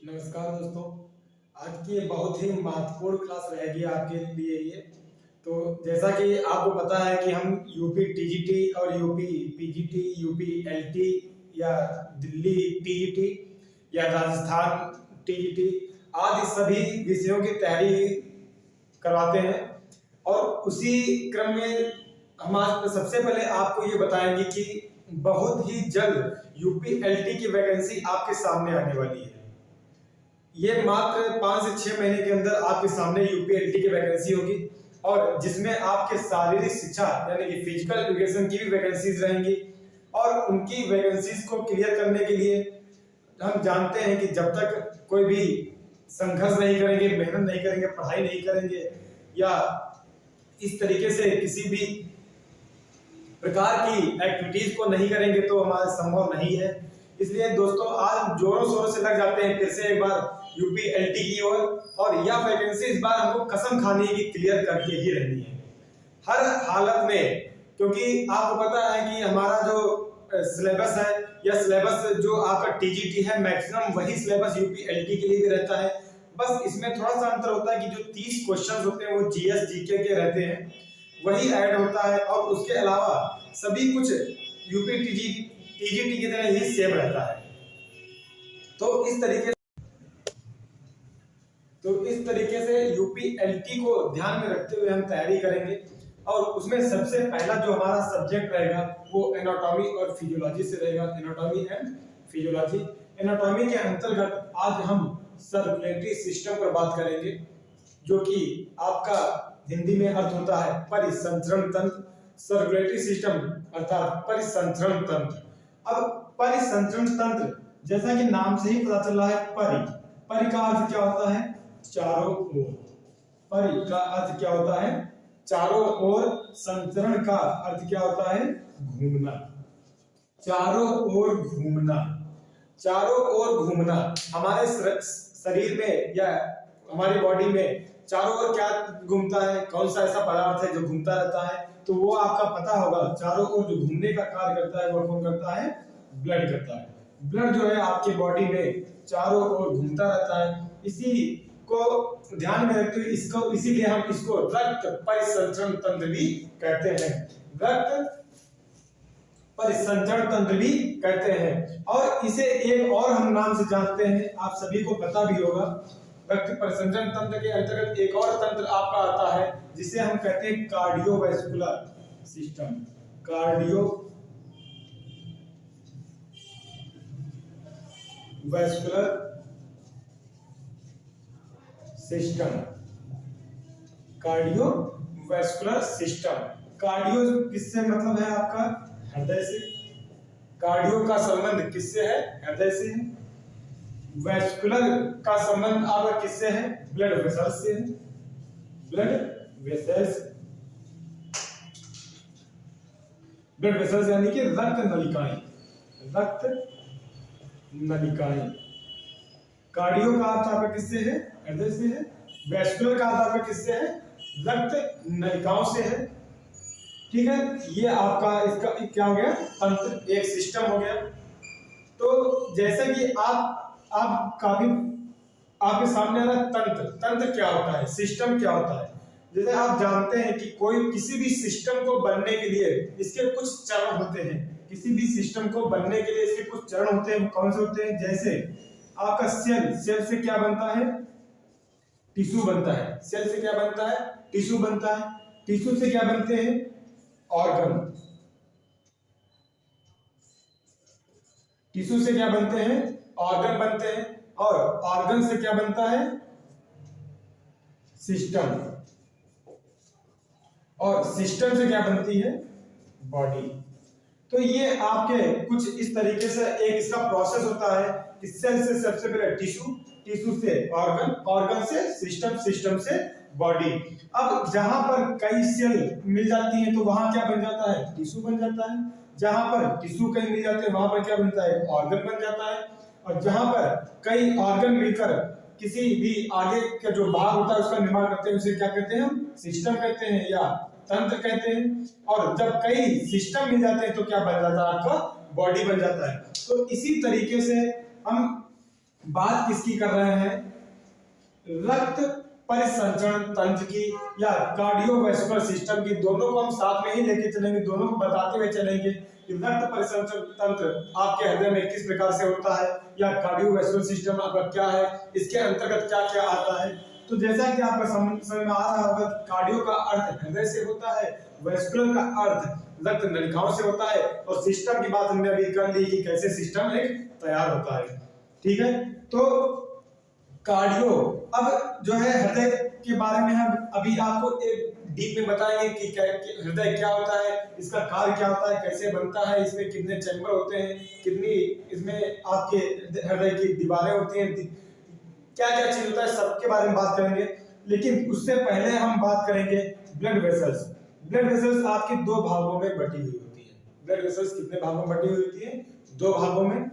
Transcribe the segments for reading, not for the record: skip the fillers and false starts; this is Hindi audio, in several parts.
नमस्कार दोस्तों। आज की ये बहुत ही महत्वपूर्ण क्लास रहेगी आपके लिए ये। तो जैसा कि आपको पता है कि हम यूपी टीजीटी और यूपी पीजीटी, यूपी एलटी या दिल्ली टीजीटी या राजस्थान टीजीटी आदि सभी विषयों की तैयारी करवाते हैं। और उसी क्रम में हम आज सबसे पहले आपको ये बताएंगे कि बहुत ही जल्द यूपी एलटी की वैकेंसी आपके सामने आने वाली है। ये मात्र 5 से 6 महीने के अंदर आपके सामने यूपीएलटी की वैकेंसी होगी और जिसमें आपके शारीरिक शिक्षा यानी कि फिजिकल एजुकेशन की भी वैकेंसीज रहेंगी। और उनकी वैकेंसीज को क्लियर करने के लिए हम जानते हैं कि जब तक कोई भी संघर्ष नहीं करेंगे, मेहनत नहीं करेंगे, पढ़ाई नहीं करेंगे या इस तरीके से किसी भी प्रकार की एक्टिविटीज को नहीं करेंगे तो हमारा संभव नहीं है। इसलिए दोस्तों आज जोरों शोरों से लग जाते हैं फिर से एक बार यूपीएलटी की ओर। और यह वैकेंसी इस बार हमको कसम खानी है कि क्लियर करके ही रहनी है हर हालत में, क्योंकि आपको पता है कि हमारा जो सिलेबस है या सिलेबस जो आपका टीजीटी है मैक्सिमम वही सिलेबस यूपीएलटी के लिए भी रहता है। बस इसमें थोड़ा सा अंतर होता है कि जो 30 क्वेश्चन होते हैं वो जीएस जीके के रहते हैं, वही ऐड होता है। और उसके अलावा सभी कुछ यूपी टीजीटी की तरह ही सेम रहता है। तो इस तरीके से यूपीएलटी को ध्यान में रखते हुए हम तैयारी करेंगे। और उसमें सबसे पहला जो हमारा सब्जेक्ट रहेगा वो एनाटॉमी और फिजियोलॉजी से रहेगा। Anatomy and physiology. एनाटॉमी के अंतर्गत आज हम सर्कुलेटरी सिस्टम पर बात करेंगे, जो कि आपका हिंदी में अर्थ होता है परिसंचरण तंत्र। सर्कुलेटरी सिस्टम अर्थात परिसंचरण तंत्र। अब परिसंचरण तंत्र जैसा कि नाम से ही पता चल रहा है, परि का अर्थ क्या होता है? चारों ओर। परि का अर्थ क्या होता है? चारों ओर। संचरण का अर्थ क्या होता है? घूमना। चारों ओर घूमना। चारों ओर घूमना हमारे शरीर में या हमारी बॉडी में चारों ओर क्या घूमता है? कौन सा ऐसा पदार्थ है जो घूमता रहता है? तो वो आपका पता होगा। चारों ओर जो घूमने का कार्य करता है वो कौन करता है? ब्लड करता है। ब्लड जो है आपकी बॉडी में चारों ओर घूमता रहता है। इसी को ध्यान में रखते हुए इसीलिए हम इसको रक्त परिसंचरण तंत्र भी कहते हैं। रक्त परिसंचरण तंत्र भी कहते हैं। और इसे एक और हम नाम से जानते हैं, आप सभी को पता भी होगा। रक्त परिसंचरण तंत्र के अंतर्गत एक और तंत्र आपका आता है जिसे हम कहते हैं cardiovascular system. Cardiovascular system. Cardiovascular system. Cardio किससे मतलब है आपका? हृदय से। कार्डियो का संबंध किससे है? हृदय से है। वैस्कुलर का संबंध आपका किससे है? ब्लड वेसल्स से है। Blood vessels. ब्लड वेसल्स यानी कि रक्त नलिकाएं। रक्त नलिकाएं। कार्डियो का अर्थ आपका किससे है? हृदय से है। वैस्कुलर का अर्थ आपका किससे है? रक्त नलिकाओं से है। ठीक है, ये आपका इसका क्या हो गया? तंत्र, एक सिस्टम हो गया। तो जैसे कि आप काफी आपके सामने आ रहा तंत्र क्या होता है, सिस्टम क्या होता है। जैसे आप जानते हैं कि कोई किसी भी सिस्टम को बनने के लिए इसके कुछ चरण होते हैं। किसी भी सिस्टम को बनने के लिए इसके कुछ चरण होते हैं। वो कौन से होते हैं? जैसे आपका सेल से क्या बनता है? टिश्यू बनता है। सेल से क्या बनता है? टिश्यू बनता है। टिश्यू से क्या बनते हैं? ऑर्गन। टिश्यू से क्या बनते हैं? ऑर्गन बनते हैं। और ऑर्गन से क्या बनता है? सिस्टम। और सिस्टम से क्या बनती है? बॉडी। तो ये आपके कुछ इस तरीके से एक इसका प्रोसेस होता है कि सेल से सबसे पहले टिश्यू से ऑर्गन, ऑर्गन से सिस्टम, सिस्टम से बॉडी। अब जहां पर कई सेल मिल जाती हैं तो वहां क्या बन जाता है? टिश्यू बन जाता है। जहां पर टिश्यू कहीं मिल जाते हैं वहां पर क्या बनता है? ऑर्गन बन जाता है। और जहां पर कई ऑर्गन मिलकर किसी भी आगे का जो भाग होता है उसका निर्माण करते हैं उसे क्या कहते हैं? हम सिस्टम कहते हैं या तंत्र कहते हैं। और जब कई सिस्टम मिल जाते हैं तो क्या बन जाता है? आपका बॉडी बन जाता है। तो इसी तरीके से हम बात किसकी कर रहे हैं, रक्त परिसंचरण तंत्र की या कार्डियोवैस्कुलर सिस्टम की। दोनों को हम साथ में ही लेके चलेंगे, दोनों को बताते हुए चलेंगे कि रक्त परिसंचरण तंत्र आपके हृदय में किस प्रकार से होता है या कार्डियोवैस्कुलर सिस्टम आपका क्या है, इसके अंतर्गत क्या क्या आता है। तो जैसा कि आपका समझ में आ रहा होगा, कार्डियो का अर्थ हृदय से होता है, वैस्कुलर का अर्थ रक्त नलिकाओं से होता है, और सिस्टम की बात हमने अभी कर ली कि कैसे सिस्टम एक तैयार होता है। ठीक है, तो कार्डियो, अब जो है हृदय के बारे में हम अभी आपको एक डीप में बताएंगे कि हृदय क्या होता है, इसका कार्य क्या होता है, कैसे बनता है, इसमें कितने चैम्बर होते हैं, कितनी इसमें आपके हृदय की दीवारें होती हैं, क्या क्या चीज होता है, सबके बारे में बात करेंगे। लेकिन उससे पहले हम बात करेंगे ब्लड वेसल्स। ब्लड वेसल्स आपके दो भागों में बटी हुई होती है। ब्लड वेसल्स कितने भागों में बटी हुई होती है, दो भागों में।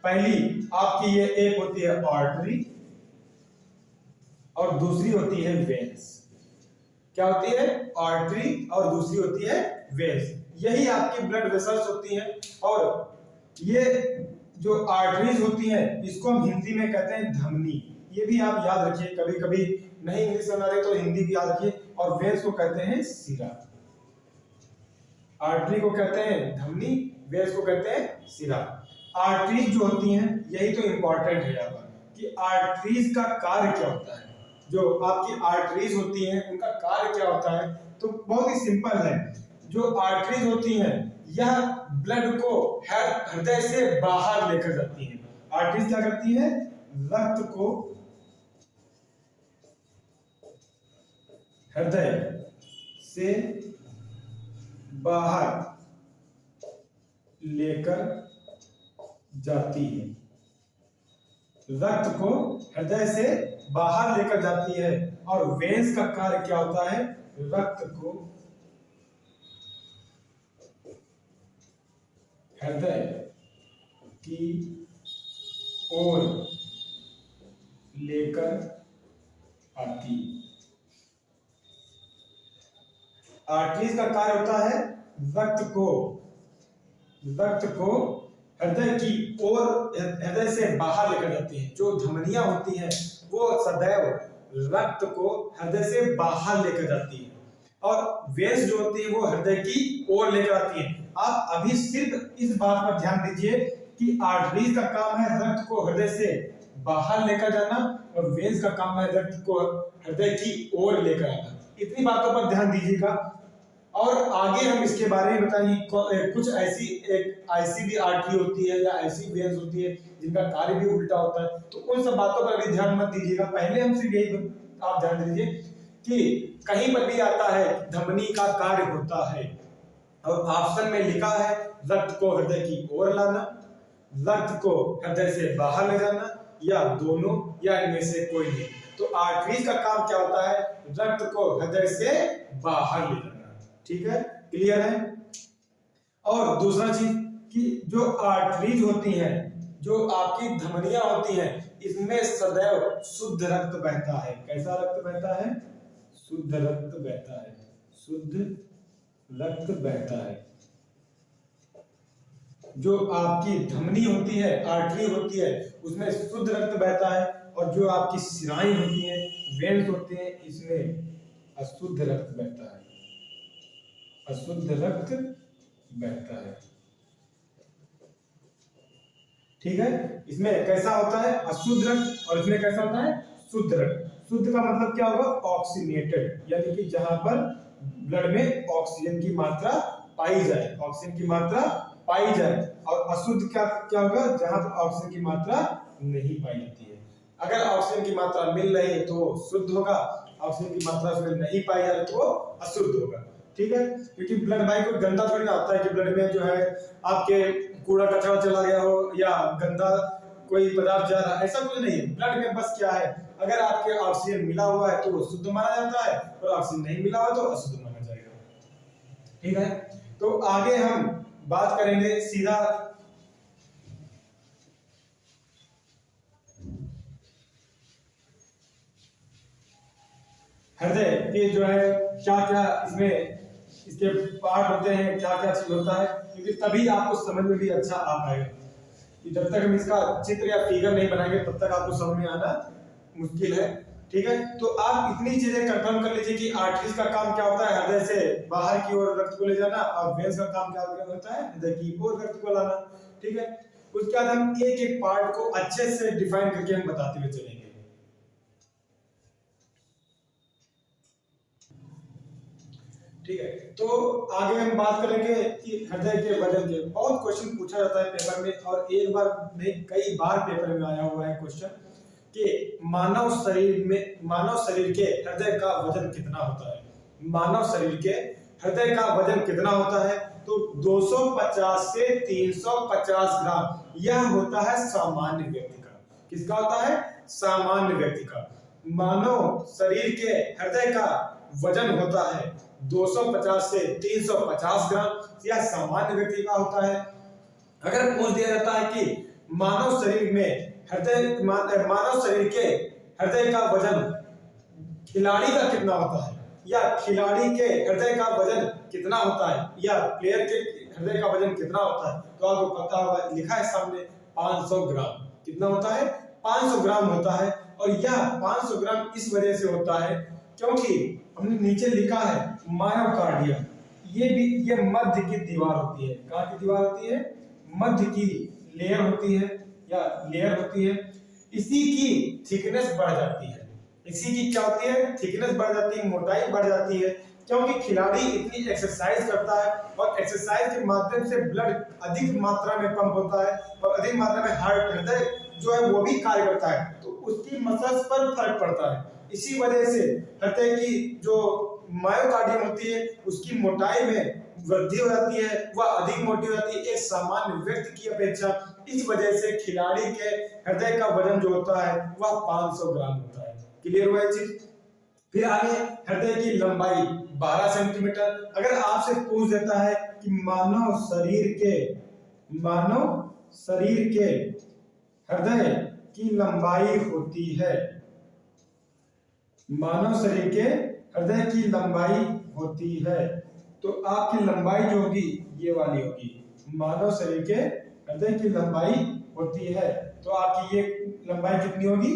पहली आपकी ये एक होती है आर्टरी और दूसरी होती है वेन्स। क्या होती है, आर्टरी और दूसरी होती है वेन्स। यही आपकी ब्लड वेसल्स होती हैं। और ये जो आर्टरीज होती हैं इसको हम हिंदी में कहते हैं धमनी। ये भी आप याद रखिए, कभी कभी नहीं इंग्लिश में आ रही तो हिंदी भी याद रखिए। और वेन्स को कहते हैं सिरा। आर्टरी को कहते हैं धमनी, वेन्स को कहते हैं सिरा। आर्टरीज जो होती हैं, यही तो इंपॉर्टेंट है यहाँ पर कि आर्टरीज का कार्य क्या होता है। जो आपकी आर्टरीज होती हैं उनका कार्य क्या होता है, तो बहुत ही सिंपल है। जो आर्टरीज होती हैं यह ब्लड को हृदय से बाहर लेकर जाती हैं। आर्टरीज क्या करती है, रक्त को हृदय से बाहर लेकर जाती है। रक्त को हृदय से बाहर लेकर जाती है। और वेन्स का कार्य क्या होता है, रक्त को हृदय की ओर लेकर आती। आर्टरीज का कार्य होता है रक्त को हृदय की ओर, हृदय से बाहर लेकर जाती है। जो धमनियां होती हैं वो सदैव रक्त को हृदय से बाहर लेकर जाती है, और वेन्स जो होती है वो हृदय की ओर लेकर आती है। आप अभी सिर्फ इस बात पर ध्यान दीजिए कि आर्टरीज का काम है रक्त को हृदय से बाहर लेकर जाना, और वेन्स का काम है रक्त को हृदय की ओर लेकर आना। इतनी बातों पर ध्यान दीजिएगा। और आगे हम इसके बारे में बताएंगे। कुछ ऐसी भी आर्टरी होती है या ऐसी वेन्स होती है जिनका कार्य भी उल्टा होता है, तो उन सब बातों पर भी ध्यान मत दीजिएगा। पहले हम सिर्फ यही आप ध्यान दीजिए कि कहीं पर भी आता है धमनी का कार्य होता है, और ऑप्शन में लिखा है रक्त को हृदय की ओर लाना, रक्त को हृदय से बाहर ले जाना, या दोनों, या इनमें से कोई नहीं। तो आर्टरीज का काम क्या होता है, रक्त को हृदय से बाहर ले जाना। ठीक है, क्लियर है। और दूसरा चीज कि जो आर्टरीज होती हैं, जो आपकी धमनियां होती हैं, इसमें सदैव शुद्ध रक्त बहता है। कैसा रक्त बहता है, शुद्ध रक्त बहता है। शुद्ध रक्त बहता है। जो आपकी धमनी होती है, आर्टरी होती है, उसमें शुद्ध रक्त बहता है। और जो आपकी शिराएं होती हैं, वेन्स होते हैं, इसमें अशुद्ध रक्त बहता है। अशुद्ध रक्त बहता है। ठीक है, इसमें कैसा होता है, अशुद्ध रक्त, और इसमें कैसा होता है, शुद्ध रक्त। शुद्ध का मतलब क्या होगा, ऑक्सीनेटेड, यानी कि जहां पर ब्लड में ऑक्सीजन की मात्रा पाई जाए, ऑक्सीजन की मात्रा पाई जाए। और अशुद्ध क्या होगा, जहां पर ऑक्सीजन की मात्रा नहीं पाई जाती है। अगर ऑक्सीजन की मात्रा मिल रही है तो शुद्ध होगा, ऑक्सीजन की मात्रा उसमें नहीं पाई जा रही तो अशुद्ध होगा। ठीक है, क्योंकि ब्लड भाई कोई गंदा थोड़ी ना होता है कि ब्लड में जो है आपके कूड़ा कचरा चला गया हो या गंदा कोई पदार्थ जा रहा है, ऐसा कुछ नहीं है। ब्लड में बस क्या है, अगर आपके ऑक्सीजन मिला हुआ है तो वो शुद्ध माना जाता है, और ऑक्सीजन नहीं मिला हुआ तो अशुद्ध माना जाएगा। ठीक है, तो आगे हम बात करेंगे सीधा हृदय के जो है क्या क्या इसमें इसके पार्ट होते हैं, क्या क्या चीज होता है, क्योंकि तभी आपको समझ में भी अच्छा आ पाएगा। कि जब तक हम इसका चित्र या फिगर नहीं बनाएंगे तब तक आपको समझ में आना मुश्किल है। ठीक है, तो आप इतनी चीजें कंफर्म कर लीजिए कि आर्टरीज का काम क्या होता है, हृदय से बाहर की ओर रक्त को ले जाना, और वेन्स का काम क्या होता है, हृदय की ओर रक्त को लाना। ठीक है, उसके बाद हम एक एक पार्ट को अच्छे से डिफाइन करके हम बताते हुए चलेंगे। ठीक है, तो आगे हम बात करेंगे कि हृदय के वजन के बहुत क्वेश्चन पूछा जाता है पेपर में, और एक बार नहीं कई बार पेपर में आया हुआ है क्वेश्चन कि मानव शरीर के हृदय का वजन कितना होता है। मानव शरीर के हृदय का वजन कितना होता है, तो 250 से 350 ग्राम यह होता है सामान्य व्यक्ति का। किसका होता है, सामान्य व्यक्ति का। मानव शरीर के हृदय का वजन होता है 250 से 350 ग्राम, यह सामान्य व्यक्ति का होता है। अगर पूछ दिया जाता है कि मानव शरीर के हृदय का वजन खिलाड़ी का कितना होता है, या खिलाड़ी के हृदय का वजन कितना होता है, या प्लेयर के हृदय का वजन कितना होता है, तो आपको पता होगा, लिखा है सामने 500 ग्राम। कितना होता है, 500 ग्राम होता है। और यह 500 ग्राम इस वजह से होता है क्योंकि हमने नीचे लिखा है मायोकार्डियम, ये मध्य की दीवार होती है। कहाँ की दीवार होती है, मध्य की लेयर होती है या लेयर होती है। इसी की थिकनेस बढ़ जाती है, इसी की क्या होती है, थिकनेस बढ़ जाती है, मोटाई बढ़ जाती है, क्योंकि खिलाड़ी इतनी एक्सरसाइज करता है और एक्सरसाइज के माध्यम से ब्लड अधिक मात्रा में पंप होता है और अधिक मात्रा में हृदय जो है वो भी कार्य करता है, तो उसकी मसल्स पर फर्क पड़ता है। इसी वजह से हृदय की जो मायोकार्डियम होती है उसकी मोटाई में वृद्धि हो जाती है, वह अधिक मोटी हो जाती है एक सामान्य व्यक्ति की अपेक्षा। इस वजह से खिलाड़ी के हृदय का वजन जो होता है वह 500 ग्राम होता है। क्लियर हुआ ये चीज। फिर आगे हृदय की लंबाई 12 सेंटीमीटर। अगर आपसे पूछ देता है कि मानव शरीर के हृदय की लंबाई होती है, मानव शरीर के हृदय की लंबाई होती है, तो आपकी लंबाई जो होगी ये वाली होगी। मानव शरीर के हृदय की लंबाई होती है तो आपकी ये लंबाई कितनी होगी,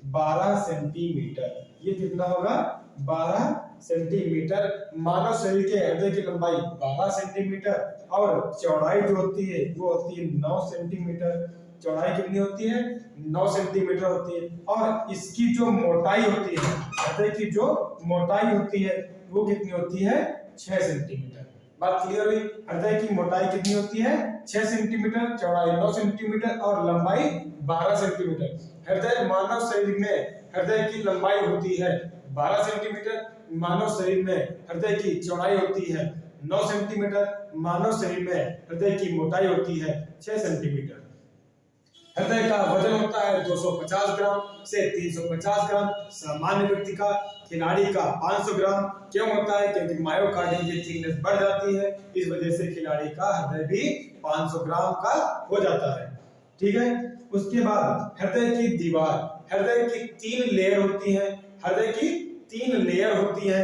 12 सेंटीमीटर। ये कितना होगा, 12 सेंटीमीटर। मानव शरीर के हृदय की लंबाई 12 सेंटीमीटर और चौड़ाई जो होती है वो होती है 9 सेंटीमीटर। चौड़ाई कितनी होती है, 9 सेंटीमीटर होती है। और इसकी जो मोटाई होती है, हृदय की जो मोटाई होती है वो कितनी होती है, 6 सेंटीमीटर। बात क्लियर हुई। हृदय की मोटाई कितनी होती है, 6 सेंटीमीटर, चौड़ाई 9 सेंटीमीटर और लंबाई 12 सेंटीमीटर। मानव शरीर में हृदय की लंबाई होती है 12 सेंटीमीटर, मानव शरीर में हृदय की चौड़ाई होती है 9 सेंटीमीटर, मानव शरीर में हृदय की मोटाई होती है 6 सेंटीमीटर। हृदय का वजन होता है 250 ग्राम से 350 ग्राम सामान्य व्यक्ति का। खिलाड़ी का 500 ग्राम। क्यों होता है, क्योंकि मायोकार्डियम की थिकनेस बढ़ जाती है, इस वजह से खिलाड़ी का हृदय भी 500 ग्राम का हो जाता है। ठीक है, उसके बाद हृदय की दीवार, हृदय की 3 लेयर होती है। हृदय की 3 लेयर होती है।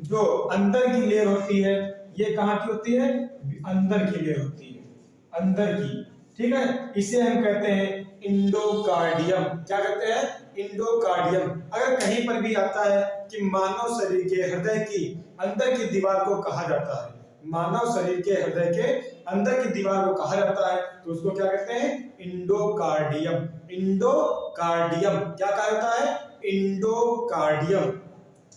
जो अंदर की लेयर होती है ये कहाँ की होती है, अंदर की लेयर होती है, अंदर की। ठीक है, इसे हम कहते हैं इंडोकार्डियम। क्या कहते हैं, इंडोकार्डियम। अगर कहीं पर भी आता है कि मानव शरीर के हृदय की अंदर की दीवार को कहा जाता है, मानव शरीर के हृदय के अंदर की दीवार को कहा जाता है, तो उसको क्या कहते हैं, इंडोकार्डियम। इंडोकार्डियम क्या कहा जाता है, इंडोकार्डियम।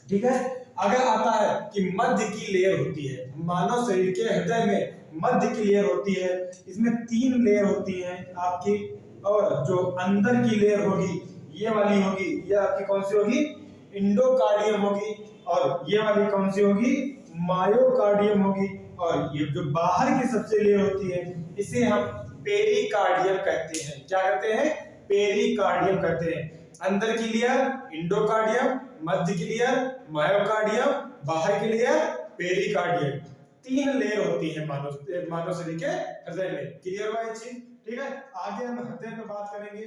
ठीक है, अगर आता है कि मध्य की लेयर होती है, मानव शरीर के हृदय में मध्य की लेयर होती है, इसमें 3 लेयर होती हैं आपकी, और जो अंदर की लेयर होगी ये वाली होगी, ये आपकी कौन सी होगी, इंडोकार्डियम होगी। और ये वाली कौन सी होगी, मायोकार्डियम होगी। और ये जो बाहर की सबसे लेयर होती है इसे हम पेरिकार्डियम कहते हैं। क्या कहते हैं, पेरिकार्डियम कहते हैं। अंदर की लेयर इंडोकार्डियम, मध्य की लेयर मायोकार्डियम, बाहर की लेयर पेरिकार्डियम। 3 लेयर होती है मानव शरीर के हृदय में। क्लियर हुआ ये चीज। ठीक है, आगे हम हृदय पे बात करेंगे।